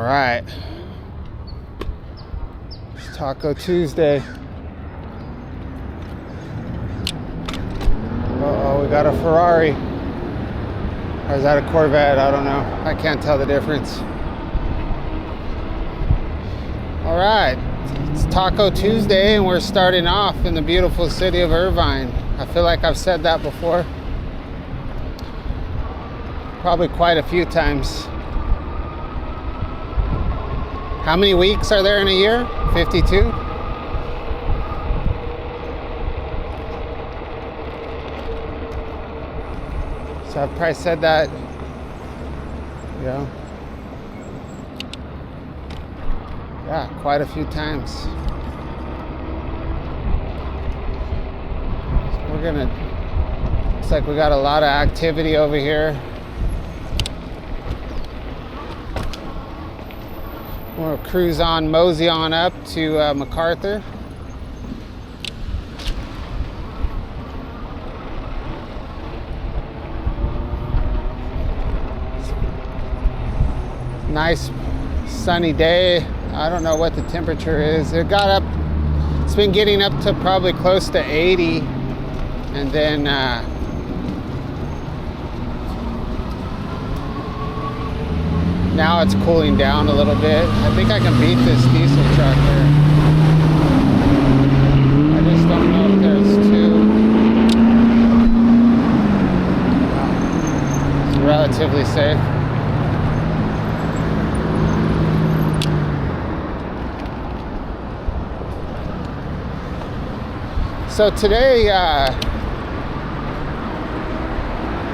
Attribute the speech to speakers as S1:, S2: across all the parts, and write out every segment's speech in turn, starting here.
S1: All right. It's Taco Tuesday. Uh-oh, we got a Ferrari. Or is that a Corvette? I don't know. I can't tell the difference. All right. It's Taco Tuesday and we're starting off in the beautiful city of Irvine. I feel like I've said that before. Probably quite a few times. How many weeks are there in a year? 52? So I've probably said that, yeah, quite a few times. So looks like we got a lot of activity over here. We'll cruise on, mosey on up to MacArthur. Nice sunny day. I don't know what the temperature is. It's been getting up to probably close to 80, and then now it's cooling down a little bit. I think I can beat this diesel truck here. I just don't know if there's two. It's relatively safe. So today,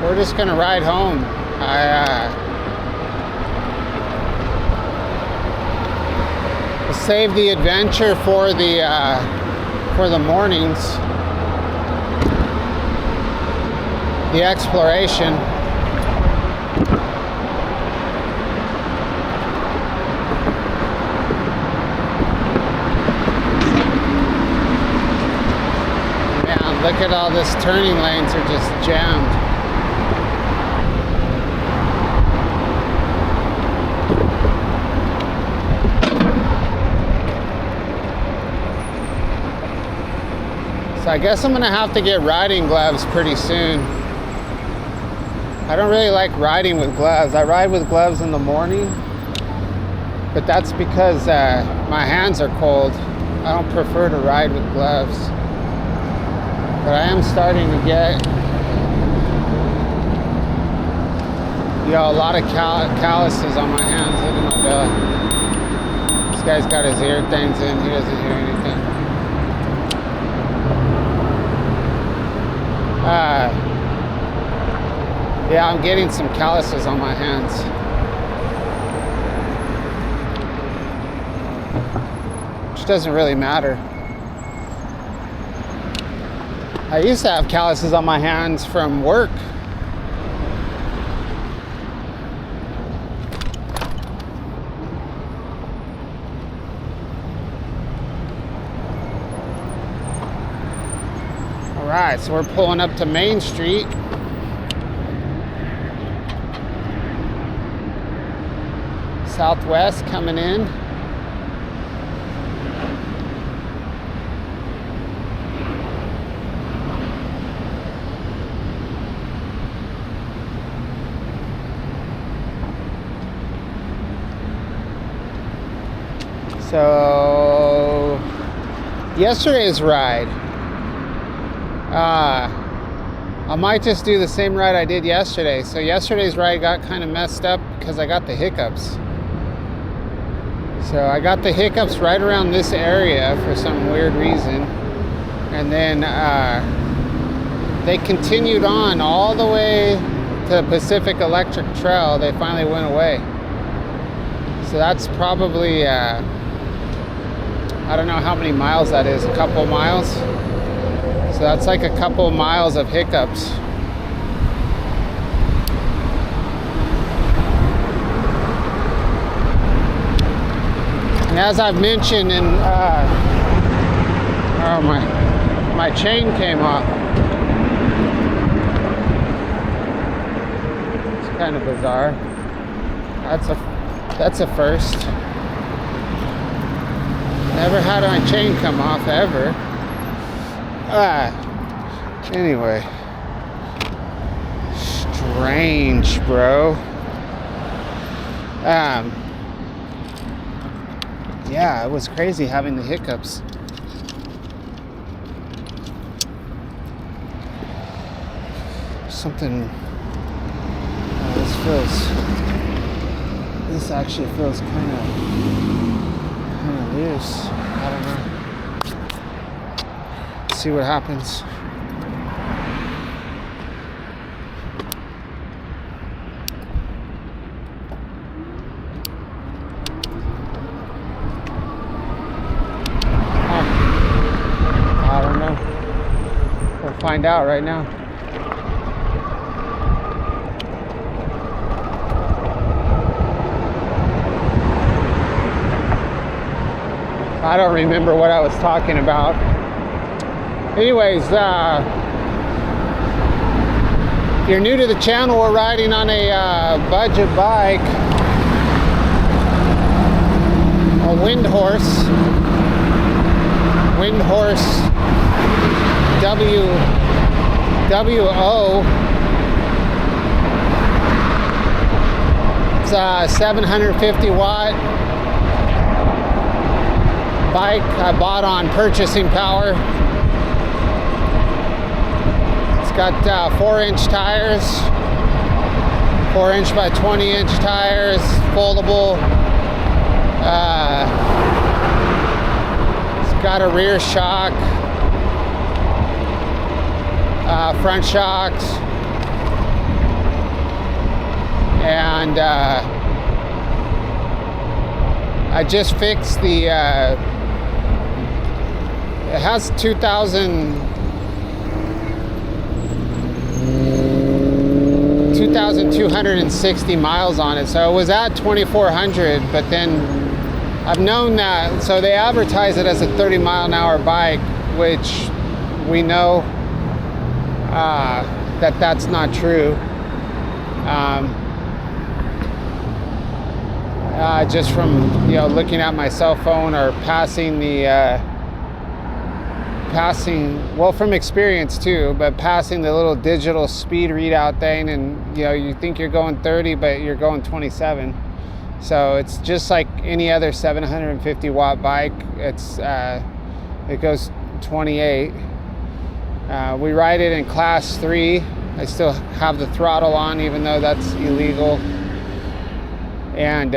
S1: we're just gonna ride home. Save the adventure for the mornings, the exploration. Man, look at all this turning lanes are just jammed. I guess I'm gonna have to get riding gloves pretty soon. I don't really like riding with gloves. I ride with gloves in the morning, but that's because my hands are cold. I don't prefer to ride with gloves. But I am starting to get, a lot of calluses on my hands. Look at my belly. This guy's got his ear things in. He doesn't hear anything. Yeah, I'm getting some calluses on my hands. Which doesn't really matter. I used to have calluses on my hands from work. Alright, so we're pulling up to Main Street. Southwest coming in. So, yesterday's ride. I might just do the same ride I did yesterday. So yesterday's ride got kind of messed up because I got the hiccups. So I got the hiccups right around this area for some weird reason. And then they continued on all the way to Pacific Electric Trail. They finally went away. So that's probably, I don't know how many miles that is, a couple miles. So that's like a couple miles of hiccups. And as I've mentioned, and my chain came off. It's kind of bizarre. That's a That's a first. Never had my chain come off ever. Anyway. Strange, bro. Yeah, it was crazy having the hiccups. Something. This actually feels kind of loose. I don't know. Let's see what happens. I don't know. We'll find out right now. I don't remember what I was talking about. Anyways, if you're new to the channel, we're riding on a budget bike, a Windhorse WO. It's a 750 watt bike I bought on Purchasing Power. It's got 4-inch tires, 4-inch by 20-inch tires, foldable. It's got a rear shock, front shocks, and I just fixed the it has 2,260 miles on it, so it was at 2,400, but then I've known that, so they advertise it as a 30-mile-an-hour bike, which we know that that's not true. Just from looking at my cell phone or passing from experience too, but passing the little digital speed readout thing, and you think you're going 30 but you're going 27. So it's just like any other 750 watt bike. It goes 28. We ride it in class 3. I still have the throttle on even though that's illegal. And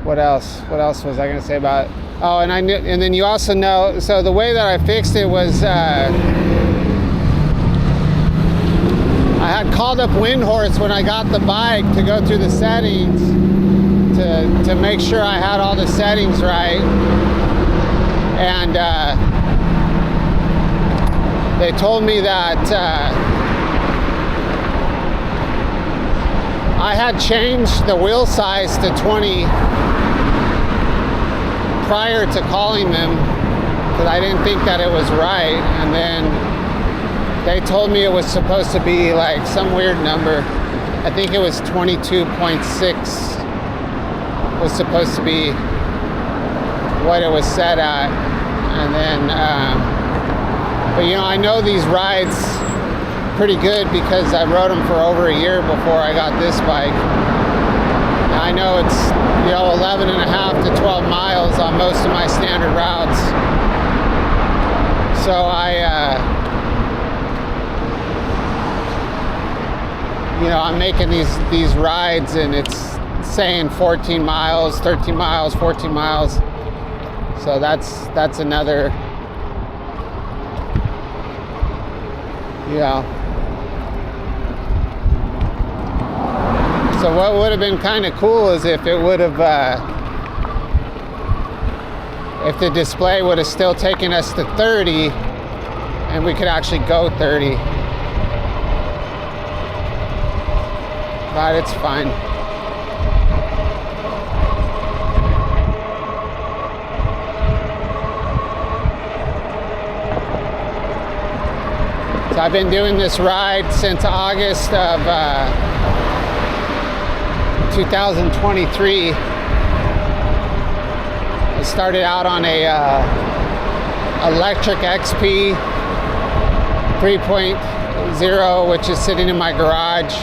S1: what else was I going to say about it? Oh, and then you also know, so the way that I fixed it was I had called up Windhorse when I got the bike to go through the settings to make sure I had all the settings right, and they told me that I had changed the wheel size to 20 prior to calling them because I didn't think that it was right, and then they told me it was supposed to be like some weird number. I think it was 22.6 was supposed to be what it was set at, and then but I know these rides pretty good because I rode them for over a year before I got this bike. I know it's 11 and a half to 12 miles on most of my standard routes. So I'm making these rides, and it's saying 14 miles, 13 miles, 14 miles. So that's another, So what would have been kind of cool is if it would have, if the display would have still taken us to 30, and we could actually go 30. But it's fine. So I've been doing this ride since August of 2023. I started out on a electric XP 3.0, which is sitting in my garage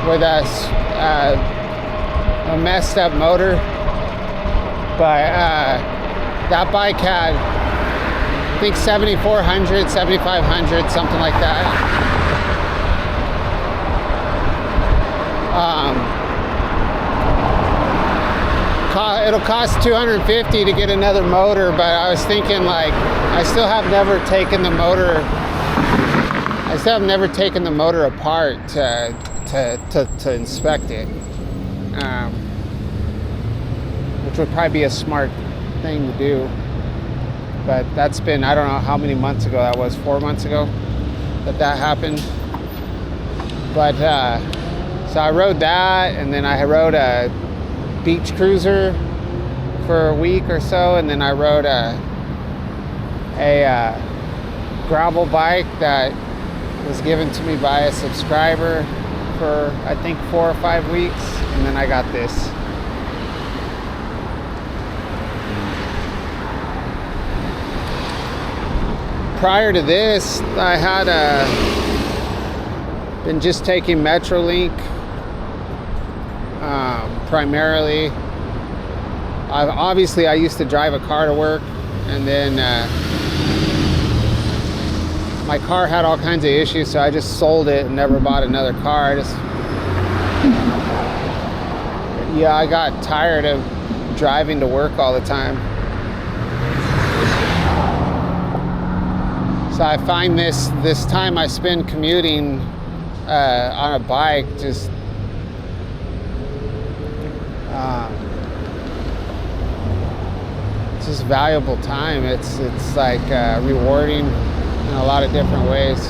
S1: with a messed up motor. But that bike had, I think, 7,400, 7,500, something like that. It'll cost $250 to get another motor, but I was thinking, like, I still have never taken the motor apart to inspect it, which would probably be a smart thing to do. But that's been, I don't know how many months ago that was, 4 months ago that happened. But so I rode that, and then I rode a beach cruiser for a week or so, and then I rode a gravel bike that was given to me by a subscriber for, I think, 4 or 5 weeks, and then I got this. Prior to this, I had been just taking Metrolink primarily. Obviously, I used to drive a car to work, and then my car had all kinds of issues, so I just sold it and never bought another car. I got tired of driving to work all the time. So I find this time I spend commuting on a bike just it's just valuable time. It's like rewarding in a lot of different ways.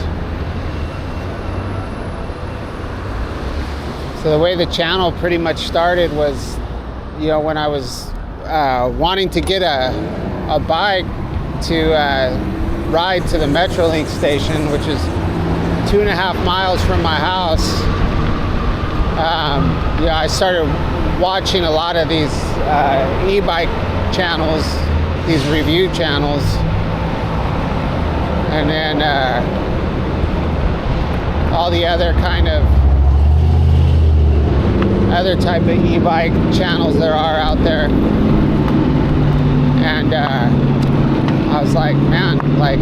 S1: So the way the channel pretty much started was, when I was wanting to get a bike to ride to the Metrolink station, which is 2.5 miles from my house. I started watching a lot of these e-bike channels, these review channels, and then all the other type of e-bike channels there are out there. And I was like, man, like,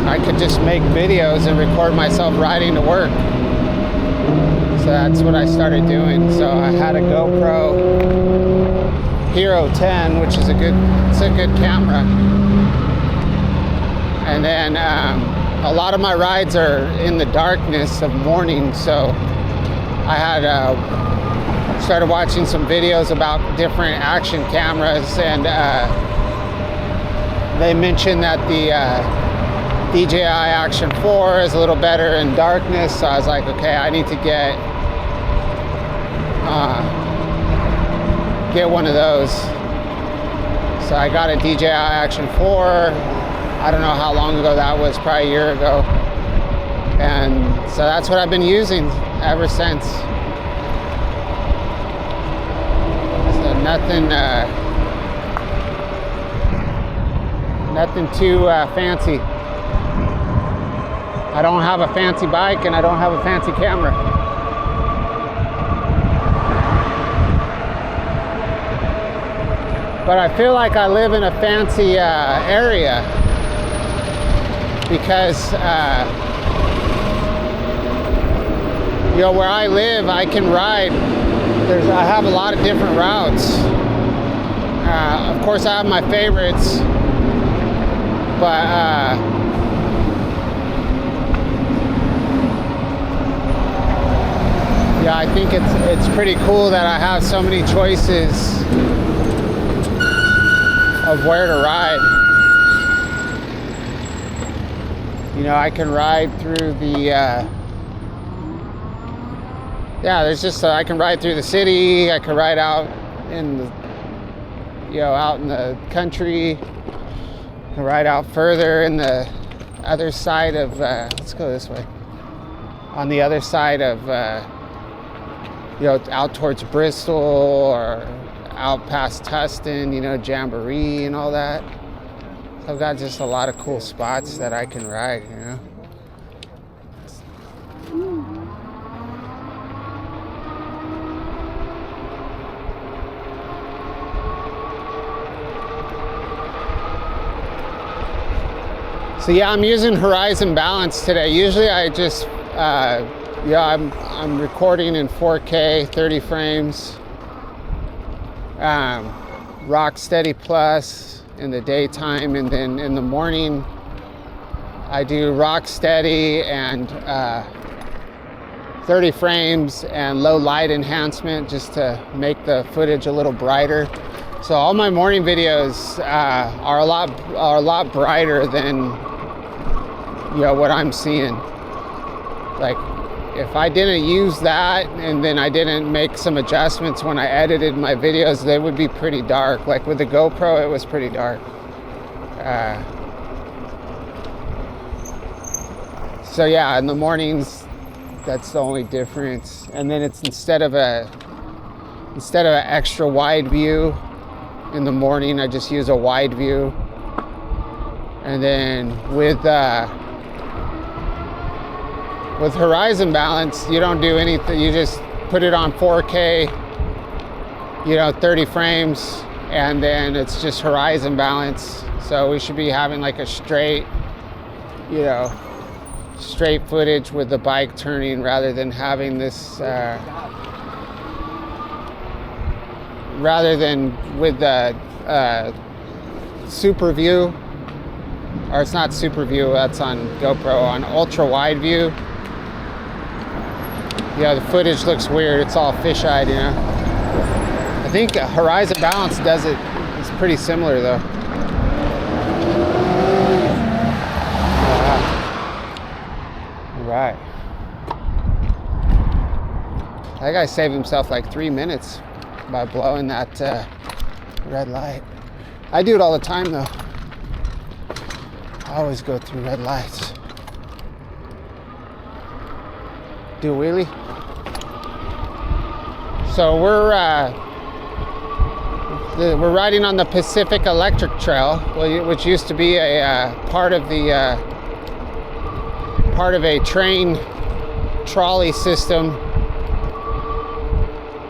S1: I could just make videos and record myself riding to work. So that's what I started doing. So I had a GoPro Hero 10, which is a good camera. And then a lot of my rides are in the darkness of morning, so I had started watching some videos about different action cameras, and they mentioned that the DJI Action 4 is a little better in darkness. So I was like, okay, I need to get one of those. So I got a DJI Action 4. I don't know how long ago that was, probably a year ago. And so that's what I've been using ever since. So nothing too fancy. I don't have a fancy bike, and I don't have a fancy camera. But I feel like I live in a fancy area, because where I live, I can ride. I have a lot of different routes. Of course, I have my favorites, but I think it's pretty cool that I have so many choices of where to ride. I can ride through the I can ride through the city. I can ride out in the out in the country. I can ride out further in the other side of let's go this way. on the other side of, out towards Bristol or out past Tustin, Jamboree and all that. So I've got just a lot of cool spots that I can ride, So yeah, I'm using Horizon Balance today. Usually I just, I'm recording in 4K, 30 frames. Rocksteady Plus in the daytime, and then in the morning I do Rocksteady and 30 frames and low light enhancement just to make the footage a little brighter. So all my morning videos are a lot brighter than what I'm seeing. Like, if I didn't use that and then I didn't make some adjustments when I edited my videos, they would be pretty dark. Like with the GoPro, it was pretty dark. So yeah, in the mornings, that's the only difference. And then it's instead of an extra wide view in the morning, I just use a wide view. And then with Horizon Balance, you don't do anything. You just put it on 4K, 30 frames, and then it's just Horizon Balance. So we should be having like a straight footage with the bike turning rather than having this, rather than with the super view, or it's not super view, that's on GoPro, on ultra wide view. The footage looks weird. It's all fisheye, I think Horizon Balance does it. It's pretty similar though. All right. That guy saved himself like 3 minutes by blowing that red light. I do it all the time though. I always go through red lights. Do a wheelie. So we're riding on the Pacific Electric Trail, which used to be a part of a train trolley system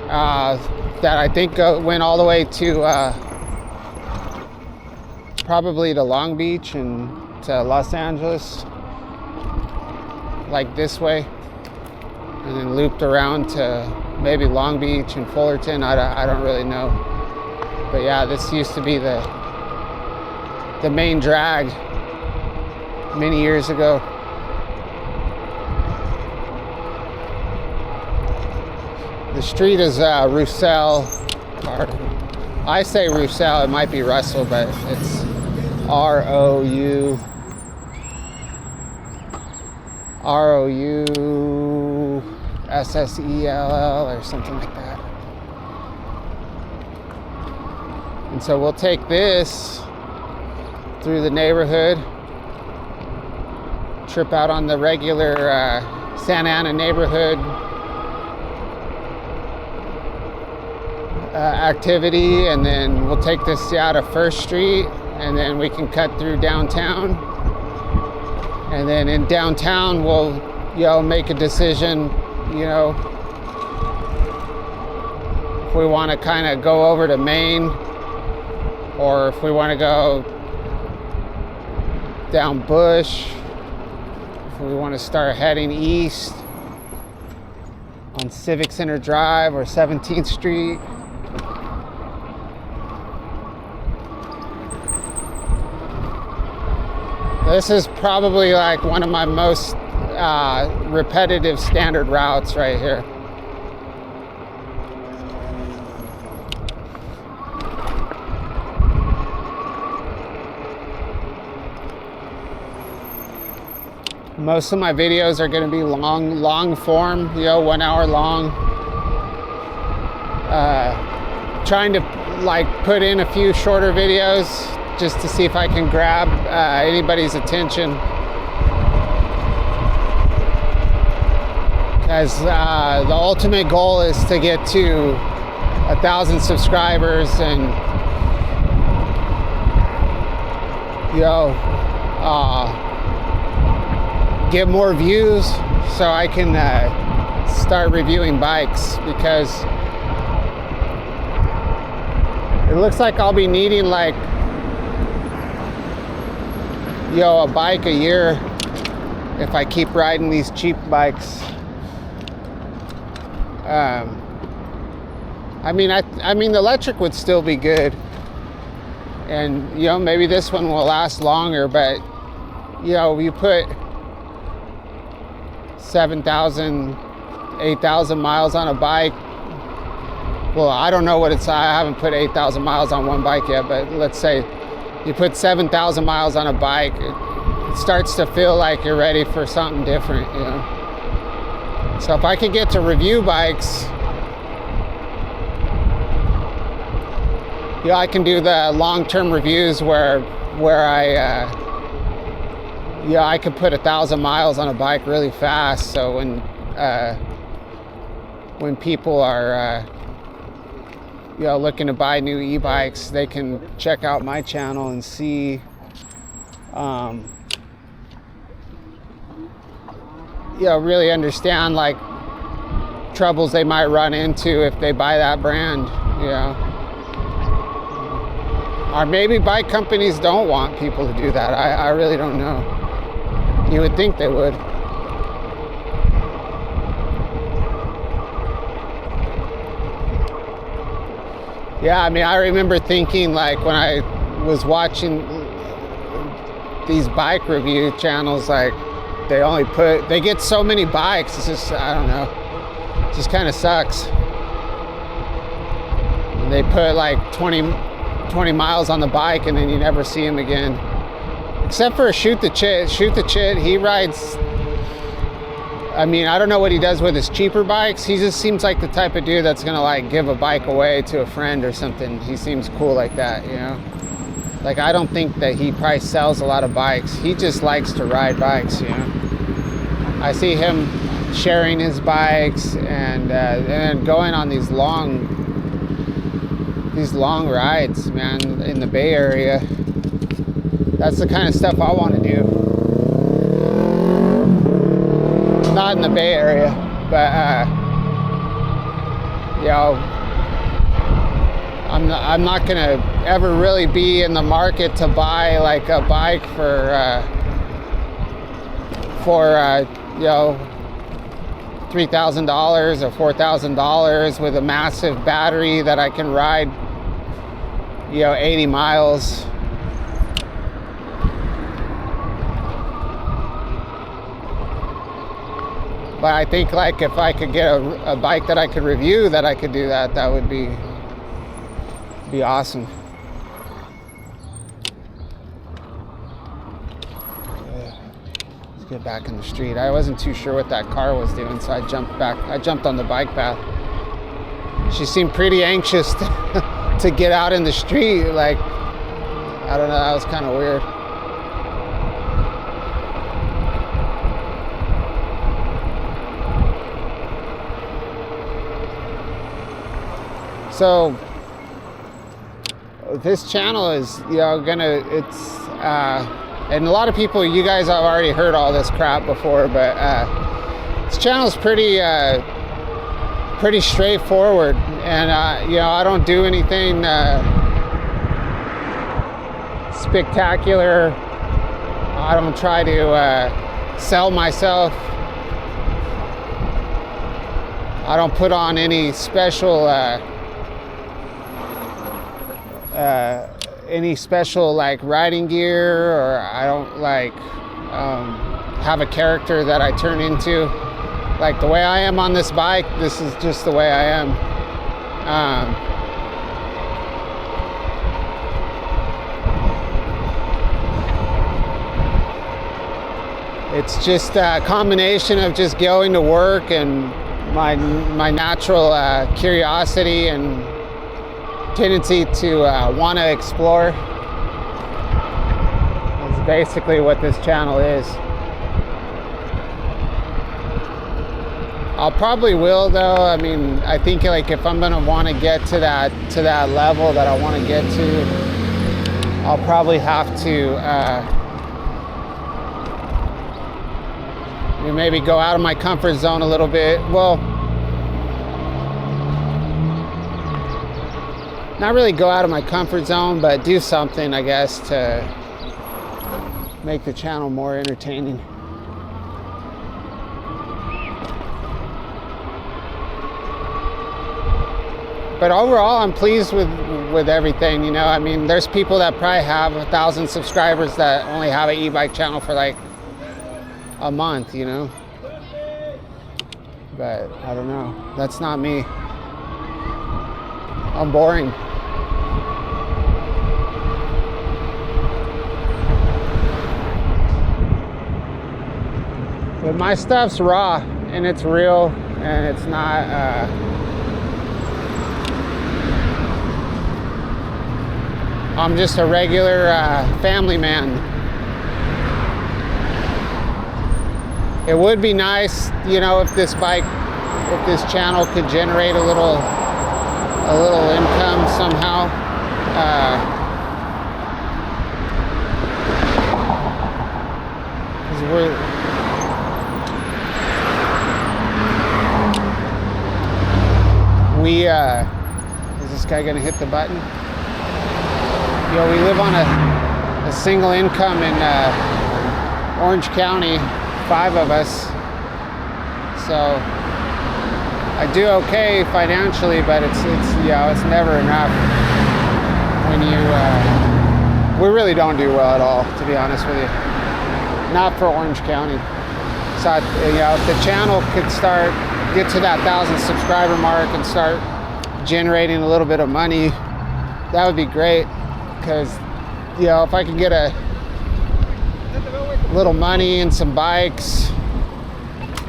S1: that I think went all the way to probably to Long Beach and to Los Angeles, like this way, and then looped around to maybe Long Beach and Fullerton. I don't really know, but yeah, this used to be the main drag many years ago. The street is Roussel, or I say Roussel, it might be Russell, but it's ROUSSELL or something like that. And so we'll take this through the neighborhood, trip out on the regular Santa Ana neighborhood activity, and then we'll take this out of First Street, and then we can cut through downtown, and then in downtown we'll make a decision, if we want to kind of go over to Main, or if we want to go down Bush, if we want to start heading east on Civic Center Drive or 17th Street. This is probably like one of my most repetitive standard routes right here. Most of my videos are going to be long form, 1 hour long. Trying to put in a few shorter videos just to see if I can grab anybody's attention. as the ultimate goal is to get to 1,000 subscribers and, you know, get more views so I can start reviewing bikes, because it looks like I'll be needing like, you know, a bike a year if I keep riding these cheap bikes. I mean, the electric would still be good, and you know, maybe this one will last longer, but you know, you put 7,000, 8,000 miles on a bike. Well, I don't know what it's, I haven't put 8,000 miles on one bike yet, but let's say you put 7,000 miles on a bike, it starts to feel like you're ready for something different, you know. So if I could get to review bikes, you know, I can do the long-term reviews where I yeah, I could put 1,000 miles on a bike really fast. So when people are you know, looking to buy new e-bikes, they can check out my channel and see you know, really understand like troubles they might run into if they buy that brand, you know. Or maybe bike companies don't want people to do that. I really don't know. You would think they would. Yeah, I mean, I remember thinking like when I was watching these bike review channels, like they get so many bikes. It's just, I don't know. It just kind of sucks. And they put like 20 miles on the bike and then you never see him again. Except for Shoot the Chit, he rides, I mean, I don't know what he does with his cheaper bikes. He just seems like the type of dude that's gonna like give a bike away to a friend or something. He seems cool like that, you know? Like, I don't think that he probably sells a lot of bikes. He just likes to ride bikes, you know? I see him sharing his bikes and going on these long rides, man, in the Bay Area. That's the kind of stuff I want to do. Not in the Bay Area, but you know, I'm not gonna ever really be in the market to buy like a bike for you know, $3,000 or $4,000 with a massive battery that I can ride, you know, 80 miles. But I think like if I could get a bike that I could review, that I could do that, that would be awesome. Let's get back in the street. I wasn't too sure what that car was doing, so I jumped on the bike path. She seemed pretty anxious to get out in the street. Like, I don't know, that was kind of weird. So this channel is, you know, it's and a lot of people, you guys have already heard all this crap before, but this channel is pretty straightforward, and you know, I don't do anything spectacular. I don't try to sell myself. I don't put on any special like riding gear, or I don't like have a character that I turn into. Like the way I am on this bike, this is just the way I am. It's just a combination of just going to work and my natural curiosity and tendency to want to explore. That's basically what this channel is. I'll probably will though. I mean, I think like if I'm gonna want to get to that level that I want to get to, I'll probably have to maybe go out of my comfort zone a little bit. Well, not really go out of my comfort zone, but do something, I guess, to make the channel more entertaining. But overall, I'm pleased with everything, you know. I mean, there's people that probably have 1,000 subscribers that only have an e-bike channel for like a month, you know. But I don't know. That's not me. I'm boring. But my stuff's raw and it's real and it's not I'm just a regular family man. It would be nice, you know, if this channel could generate a little income somehow. Is this guy gonna hit the button? You know, we live on a single income in Orange County, 5 of us. So I do okay financially, but it's you know, it's never enough when we really don't do well at all, to be honest with you. Not for Orange County. So you know, if the channel could get to that 1,000 subscriber mark and start generating a little bit of money, that would be great. Because, you know, if I can get a little money and some bikes,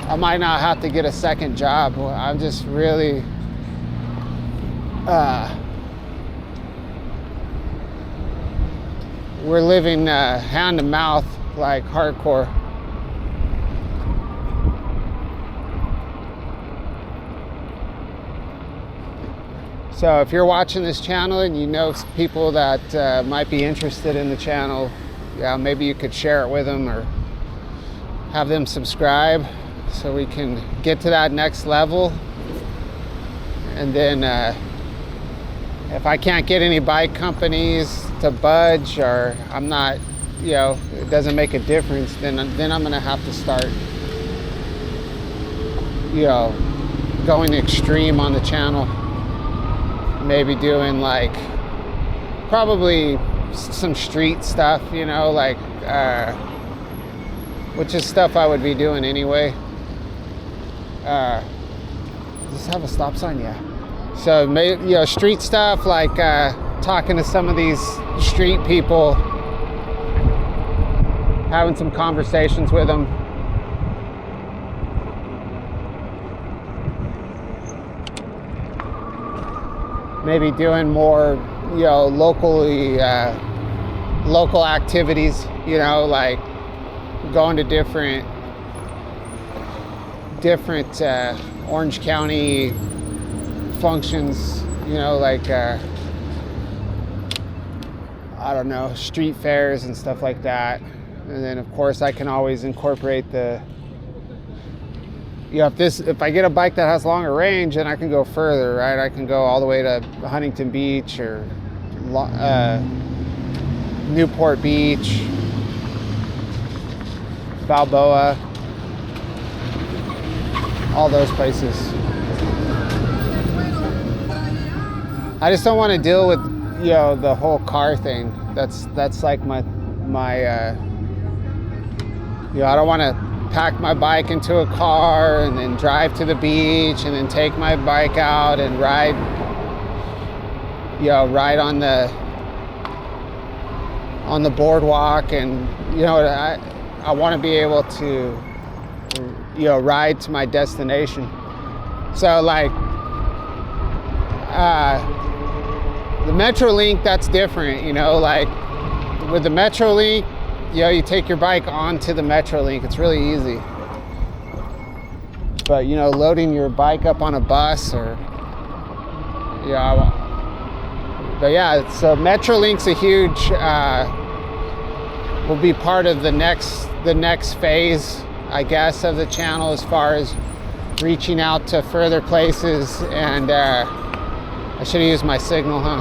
S1: I might not have to get a second job. I'm just really we're living hand to mouth, like hardcore. So if you're watching this channel and you know people that might be interested in the channel, yeah, maybe you could share it with them or have them subscribe so we can get to that next level. And then if I can't get any bike companies to budge, or I'm not, you know, it doesn't make a difference, then I'm gonna have to start, you know, going extreme on the channel. Maybe doing like probably some street stuff, you know, like which is stuff I would be doing anyway. Does this have a stop sign? Yeah. So maybe, you know, street stuff, like talking to some of these street people, having some conversations with them. Maybe doing more, you know, local activities, you know, like going to different Orange County functions, you know, like I don't know, street fairs and stuff like that. And then of course I can always incorporate the, you know, if I get a bike that has longer range, then I can go further, right? I can go all the way to Huntington Beach or Newport Beach, Balboa, all those places. I just don't want to deal with, you know, the whole car thing. That's like my you know, I don't want to pack my bike into a car and then drive to the beach and then take my bike out and ride on the boardwalk. And, you know, I want to be able to, you know, ride to my destination. So like the Metrolink, that's different, you know, like with the Metrolink, you know, you take your bike onto the Metrolink. It's really easy. But you know, loading your bike up on a bus or but yeah, so Metrolink's a huge will be part of the next phase, I guess, of the channel as far as reaching out to further places. And I should have used my signal, huh?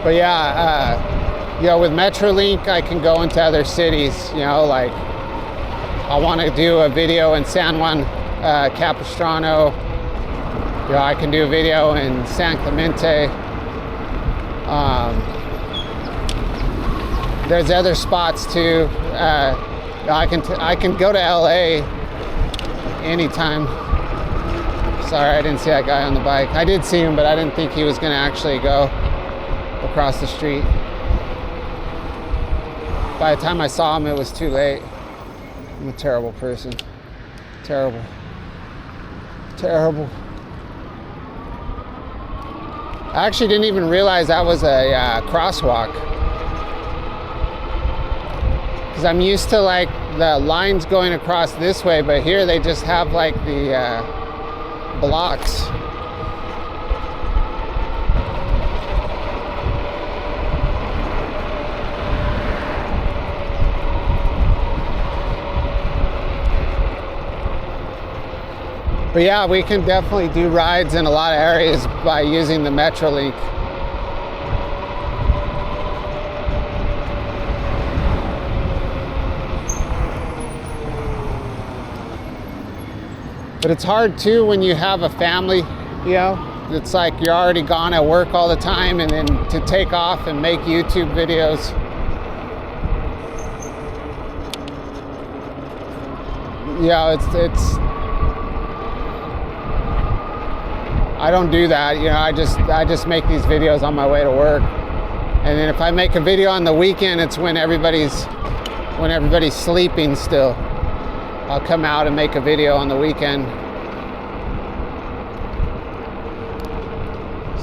S1: But yeah, you know, with Metrolink, I can go into other cities. You know, like I want to do a video in San Juan Capistrano. You know, I can do a video in San Clemente. There's other spots too. I can go to LA anytime. Sorry, I didn't see that guy on the bike. I did see him, but I didn't think he was going to actually go across the street. By the time I saw him, it was too late. I'm a terrible person. Terrible. Terrible. I actually didn't even realize that was a crosswalk. Because I'm used to like the lines going across this way, but here they just have like the blocks. But yeah, we can definitely do rides in a lot of areas by using the Metrolink. But it's hard too when you have a family, you know? It's like you're already gone at work all the time, and then to take off and make YouTube videos. Yeah, it's I don't do that, you know. I just make these videos on my way to work, and then if I make a video on the weekend, it's when everybody's sleeping still. I'll come out and make a video on the weekend.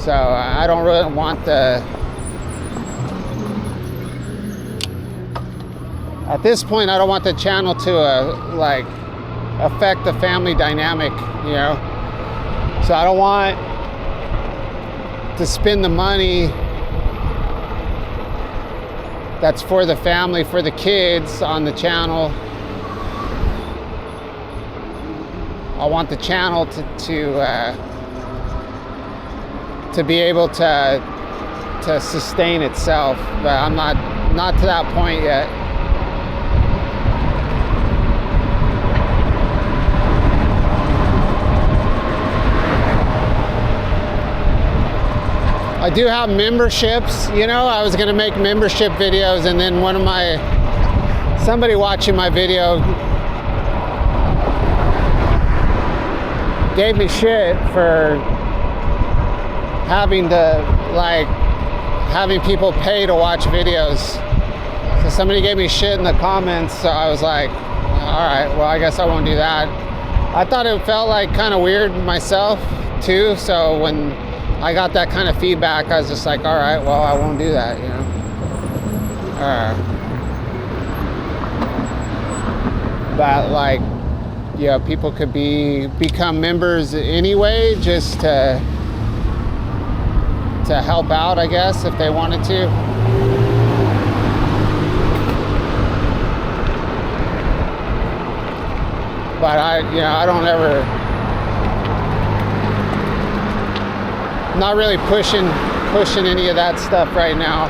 S1: So I don't really want at this point, I don't want the channel to like affect the family dynamic, you know. So I don't want to spend the money that's for the family, for the kids on the channel. I want the channel to be able to sustain itself, but I'm not to that point yet. I do have memberships, you know. I was gonna make membership videos, and then somebody watching my video gave me shit for having people pay to watch videos. So somebody gave me shit in the comments, so I was like, all right, well, I guess I won't do that. I thought it felt like kind of weird myself too, so when I got that kind of feedback, I was just like, all right, well, I won't do that, you know. But like, yeah, people could become members anyway, just to help out, I guess, if they wanted to. But I don't ever. Not really pushing any of that stuff right now.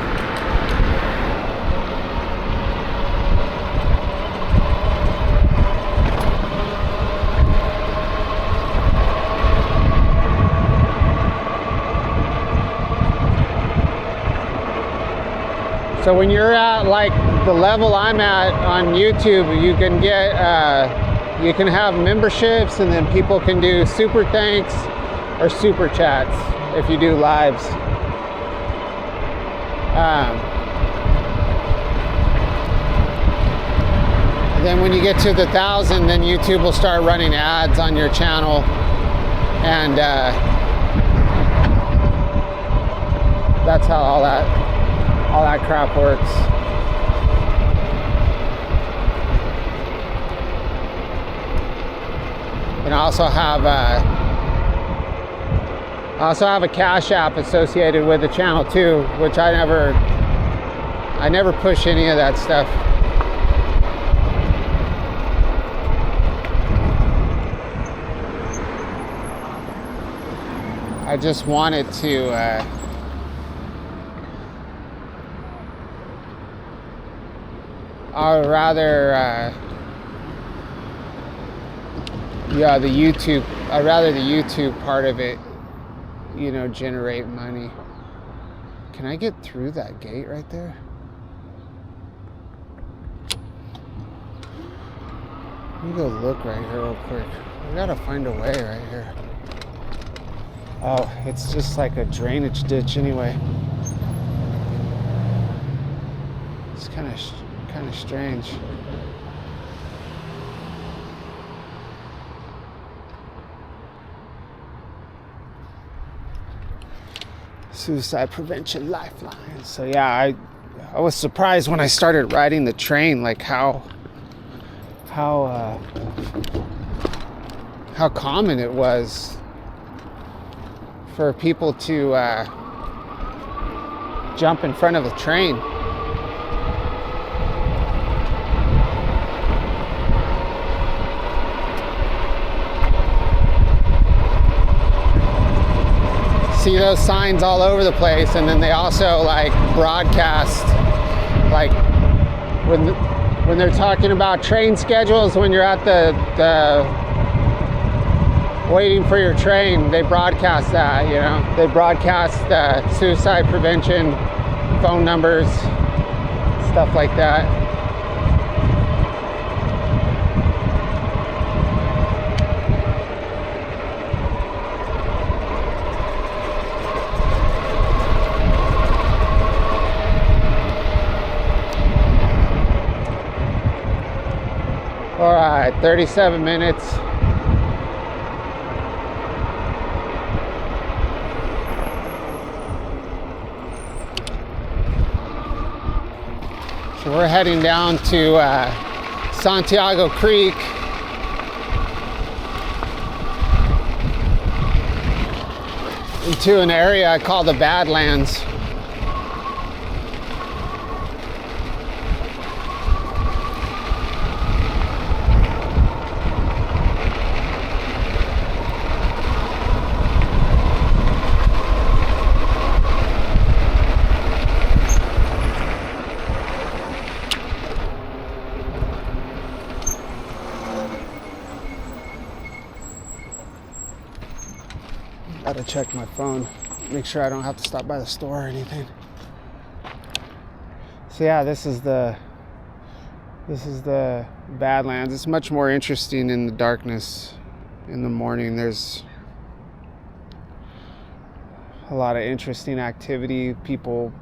S1: So when you're at like the level I'm at on YouTube, you can get you can have memberships, and then people can do super thanks or super chats if you do lives. And then when you get to the 1,000, then YouTube will start running ads on your channel. And that's how all that crap works. And I also have a Cash App associated with the channel too, which I never push any of that stuff. I just wanted to I'd rather the YouTube part of it, you know, generate money. Can I get through that gate right there? Let me go look right here real quick. I gotta find a way right here. Oh, it's just like a drainage ditch anyway. It's kind of strange. Suicide prevention lifeline. So yeah, I was surprised when I started riding the train, like how common it was for people to jump in front of the train. See those signs all over the place, and then they also like broadcast, like when they're talking about train schedules, when you're at the waiting for your train, they broadcast that, you know. They broadcast suicide prevention phone numbers, stuff like that. All right, 37 minutes. So we're heading down to Santiago Creek. Into an area I call the Badlands. Gotta check my phone, make sure I don't have to stop by the store or anything. So yeah, this is the Badlands. It's much more interesting in the darkness. In the morning, there's a lot of interesting activity, people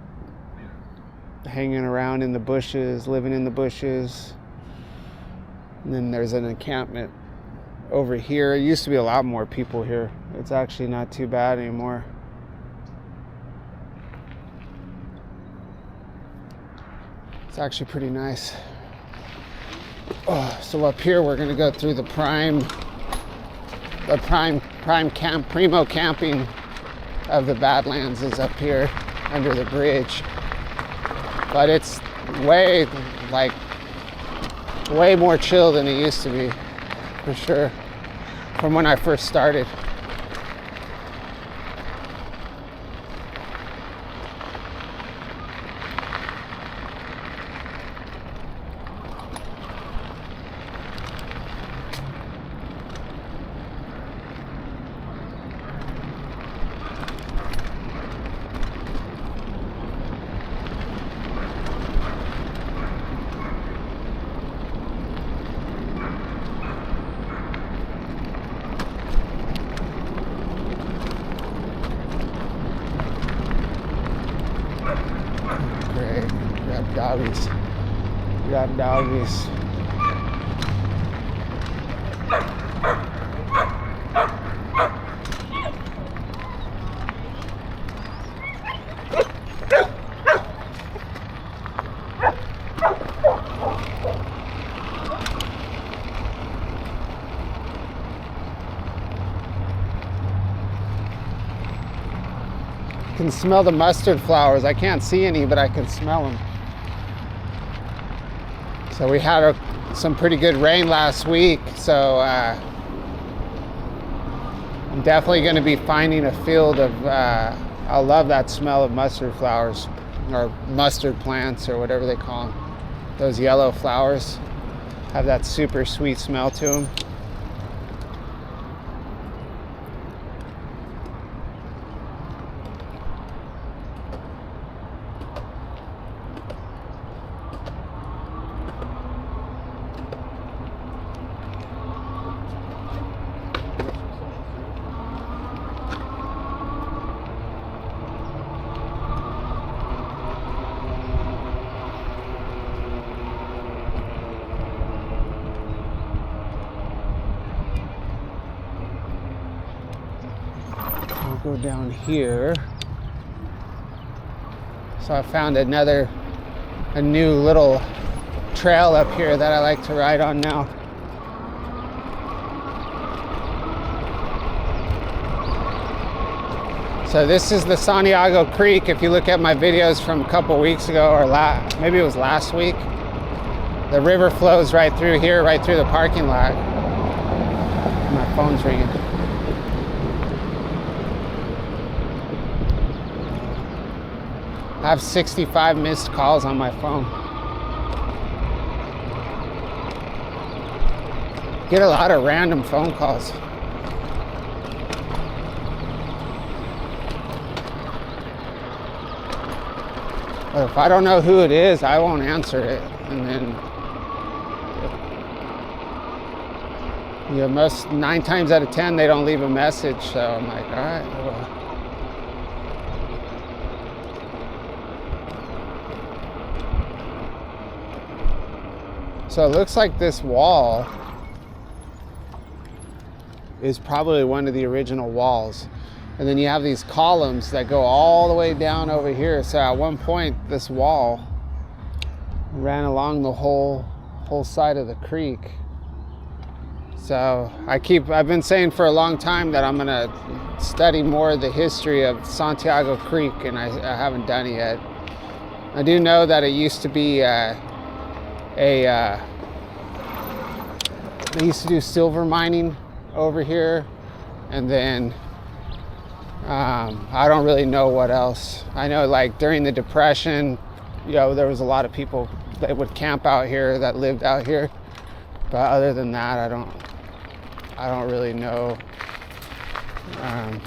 S1: hanging around in the bushes, living in the bushes. And then there's an encampment over here. It used to be a lot more people here. It's actually not too bad anymore. It's actually pretty nice. Oh, so up here we're gonna go through the primo camping of the Badlands is up here under the bridge. But it's way more chill than it used to be, for sure, from when I first started. Doggies. We got doggies. can smell the mustard flowers. I can't see any, but I can smell them. So we had some pretty good rain last week, so I'm definitely going to be finding a field of, I love that smell of mustard flowers, or mustard plants, or whatever they call them. Those yellow flowers have that super sweet smell to them. Go down here. So I found a new little trail up here that I like to ride on now. So this is the Santiago Creek. If you look at my videos from a couple weeks ago, or maybe it was last week, the river flows right through here, right through the parking lot. My phone's ringing. I have 65 missed calls on my phone. Get a lot of random phone calls. But if I don't know who it is, I won't answer it. And then, you know, 9 times out of 10, they don't leave a message. So I'm like, all right, well. So it looks like this wall is probably one of the original walls. And then you have these columns that go all the way down over here. So at one point, this wall ran along the whole side of the creek. So I've been saying for a long time that I'm gonna study more of the history of Santiago Creek, and I haven't done it yet. I do know that it used to be they used to do silver mining over here, and then I don't really know what else. I know, like, during the Depression, you know, there was a lot of people that would camp out here, that lived out here, but other than that, I don't really know. I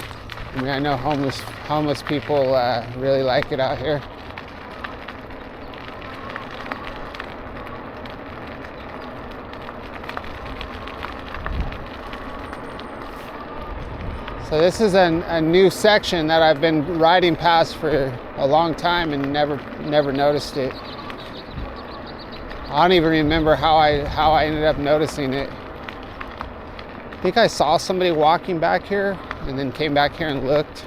S1: mean, I know homeless people really like it out here. So this is a new section that I've been riding past for a long time and never noticed it. I don't even remember how I ended up noticing it. I think I saw somebody walking back here and then came back here and looked.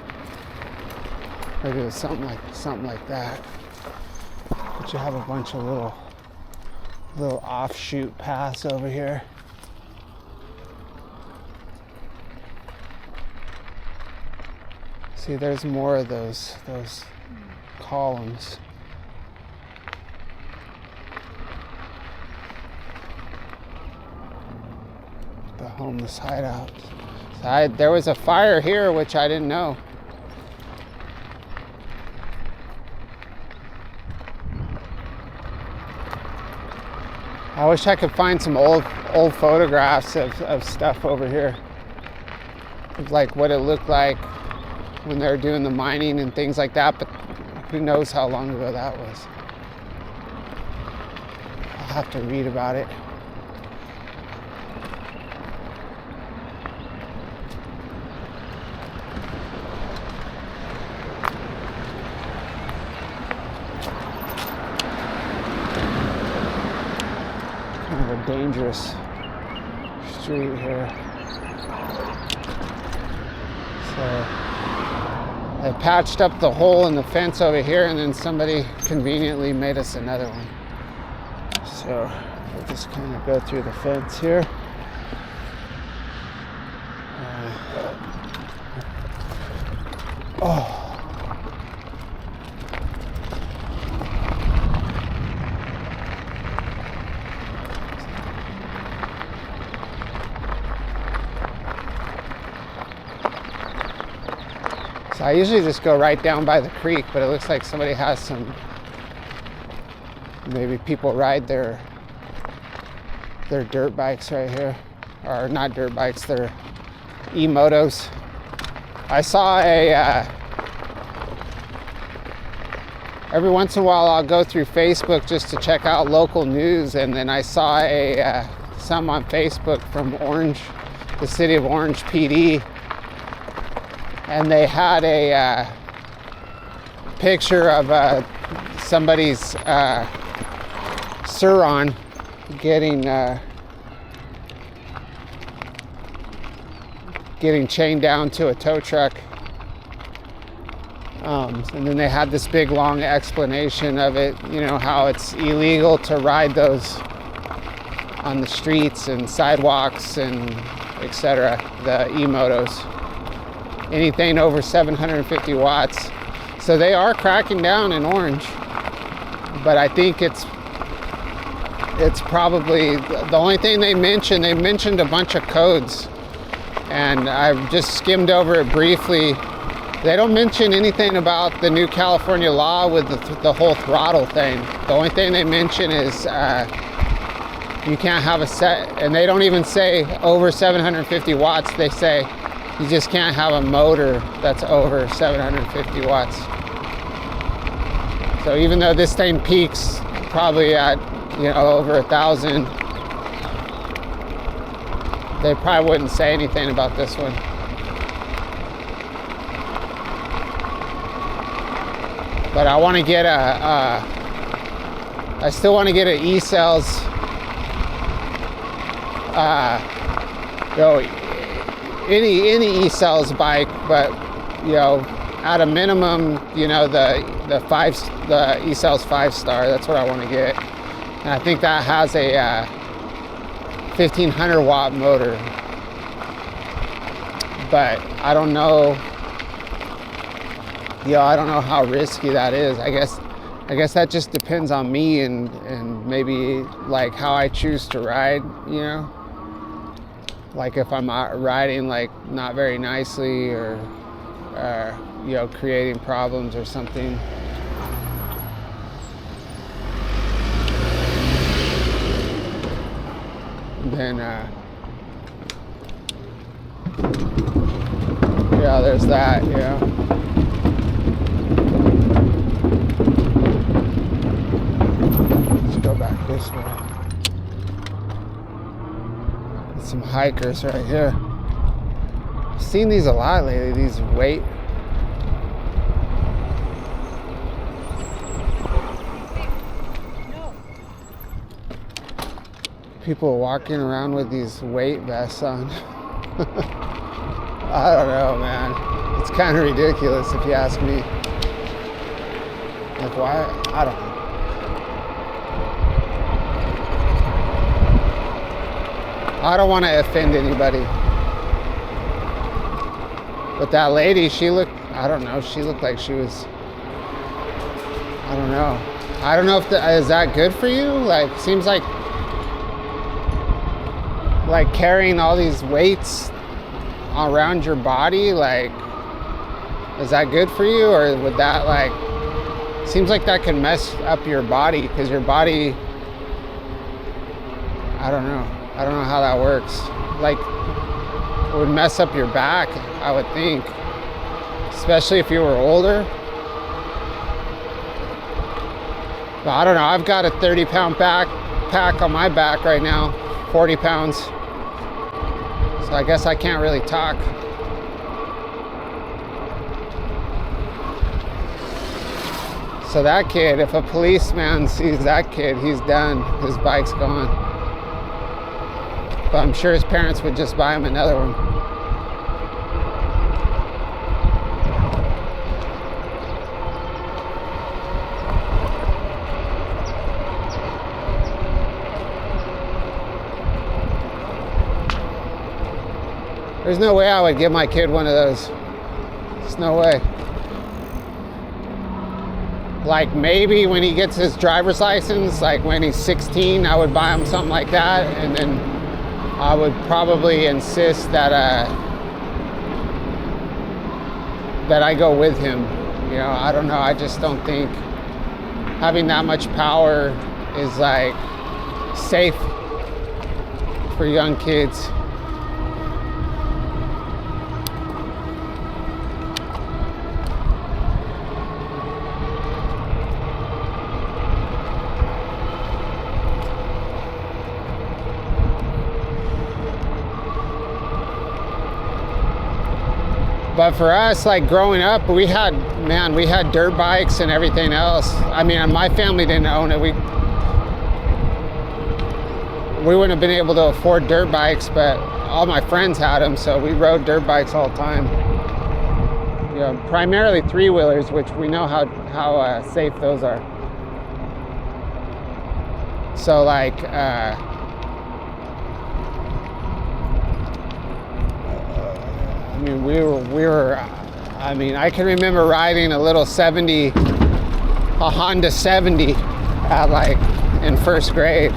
S1: Maybe it was something like that. But you have a bunch of little offshoot paths over here. See, there's more of those columns. The homeless hideout. So there was a fire here, which I didn't know. I wish I could find some old photographs of stuff over here, of like what it looked like when they were doing the mining and things like that, but who knows how long ago that was. I'll have to read about it. Kind of a dangerous street here. So I patched up the hole in the fence over here, and then somebody conveniently made us another one. So we'll just kind of go through the fence here. I usually just go right down by the creek, but it looks like somebody has some, maybe people ride their dirt bikes right here. Or not dirt bikes, they're e-motos. I saw every once in a while I'll go through Facebook just to check out local news, and then I saw some on Facebook from Orange, the city of Orange PD, and they had a picture of somebody's Suron getting chained down to a tow truck. And then they had this big long explanation of it, you know, how it's illegal to ride those on the streets and sidewalks and etc. The e-motos, anything over 750 watts. So they are cracking down in Orange, but I think it's probably the only thing they mentioned. They mentioned a bunch of codes, and I've just skimmed over it briefly. They don't mention anything about the new California law with the whole throttle thing. The only thing they mention is you can't have a set, and they don't even say over 750 watts. They say you just can't have a motor that's over 750 watts. So even though this thing peaks probably at, you know, over 1,000, they probably wouldn't say anything about this one. But I want to get I still want to get an e-cells, any e-cells bike, but, you know, at a minimum, you know, the e-cells 5-star. That's what I want to get, and I think that has a 1,500 watt motor, but I don't know. I don't know how risky that is. I guess that just depends on me and maybe like how I choose to ride, you know, like if I'm riding like not very nicely or you know, creating problems or something. Then yeah, there's that, yeah. Back this way. Some hikers right here. I've seen these a lot lately, these weight. People walking around with these weight vests on. I don't know, man. It's kind of ridiculous if you ask me. Like, why? I don't know. I don't want to offend anybody, but that lady, she looked, I don't know, she looked like she was, I don't know if is that good for you? Like, seems like carrying all these weights around your body, like, is that good for you? Or would that, like, seems like that could mess up your body, because your body, I don't know how that works. Like, it would mess up your back, I would think, especially if you were older. But I don't know, I've got a 30-pound backpack on my back right now, 40 pounds. So I guess I can't really talk. So that kid, if a policeman sees that kid, he's done. His bike's gone. But I'm sure his parents would just buy him another one. There's no way I would give my kid one of those. There's no way. Like, maybe when he gets his driver's license, like when he's 16, I would buy him something like that, and then I would probably insist that that I go with him. You know, I don't know. I just don't think having that much power is like safe for young kids. But for us, like growing up, we had dirt bikes and everything else. I mean, my family didn't own it. We wouldn't have been able to afford dirt bikes, but all my friends had them, so we rode dirt bikes all the time. You know, primarily three-wheelers, which we know how safe those are. So like, I mean, we were, I mean, I can remember riding a little 70, a Honda 70 at like, in first grade.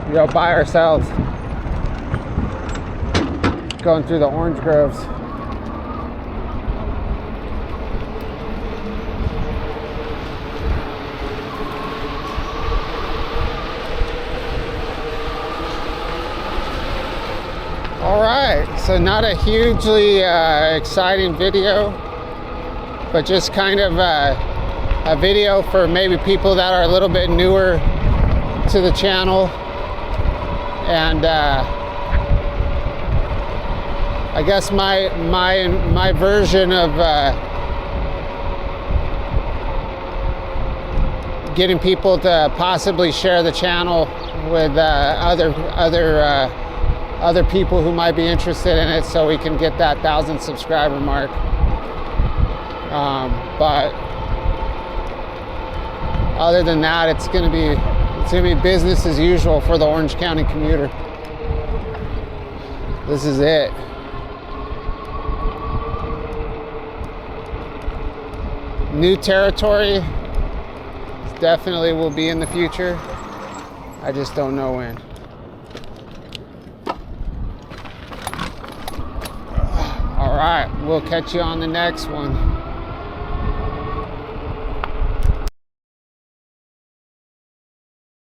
S1: You know, by ourselves. Going through the orange groves. Alright, so not a hugely exciting video, but just kind of a video for maybe people that are a little bit newer to the channel. And I guess my version of getting people to possibly share the channel with other people who might be interested in it, so we can get that 1,000 subscriber mark. But other than that, it's gonna be business as usual for the Orange County Commuter. This is it. New territory definitely will be in the future. I just don't know when. All right, we'll catch you on the next one.